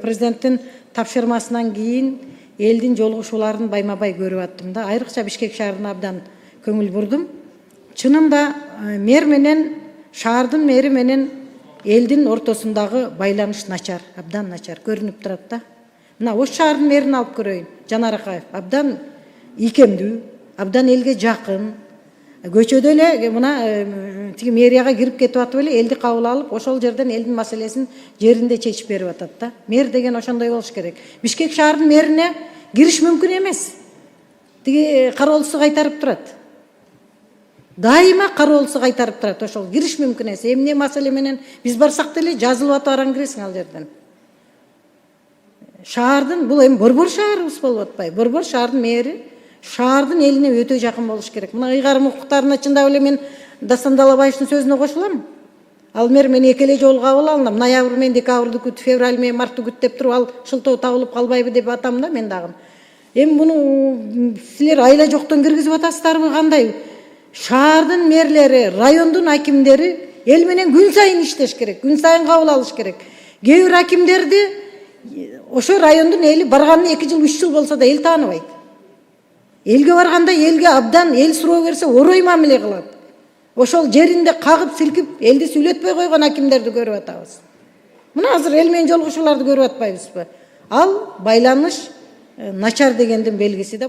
Президенттин тапшырмасынан кийин элдин жолугушууларын байма-бай көрүп аттым да. Айрыкча Бишкек шаарына абдан көңүл бурдум. Чынында мэр менен, шаардын мэри менен элдин ортосундагы байланыш начар, абдан начар көрүнүп турат да. Мына Ош шаарынын мэрин алып көрөйүн, Жанар Акаев. Абдан ийкемдүү, абдан элге жакын. Көчөдө эле мына тиги мэрияга кирип кетип атып эле элди кабыл алып, ошол жерден элдин маселесин жеринде чечип берип атат да. Мэр деген ошондой болуш керек. Бишкек шаарынын мэрине кириш мүмкүн эмес. Тиги кароолусу кайтарып турат. Дайыма кароолусу кайтарып турат. Ошол кириш мүмкүн эмес. Эмне маселе менен биз барсак деле жазылып атып араң киресиң ал жерден. Шаардын бул эми борбор шаарыбыз болуп атпайбы? Борбор шаардын мэри шаардын элине өтө жакын болуш керек. Мына ыйгарым укуктарына чындап эле мен Дастан Далабаевдин сөзүнө кошулам. Ал мэр мен эки эле жолу кабыл алдым. Ноябрь менен декабрды күт, февраль менен мартты күт деп туруп ал шылтоо табылып калбайбы деп атам да мен дагы. Эми муну силер айла жоктон киргизип атасыздарбы кандай? Шаардын мэрлери, райондун акимдери эл менен күн сайын иштеш керек, күн сайын кабыл алыш керек. Кээ бир акимдерди ошо райондун эли барганына 2 жыл 3 жыл болсо да эл тааныбайт. Элге барганда элге абдан эл суроо берсе орой мамиле кылат. Ошол жеринде кагып силкип элди сүйлөтпөй койгон акимдерди көрүп атабыз. Мына азыр эл менен жолугушууларды көрүп атпайбызбы? Ал байланыш начар дегендин белгиси да.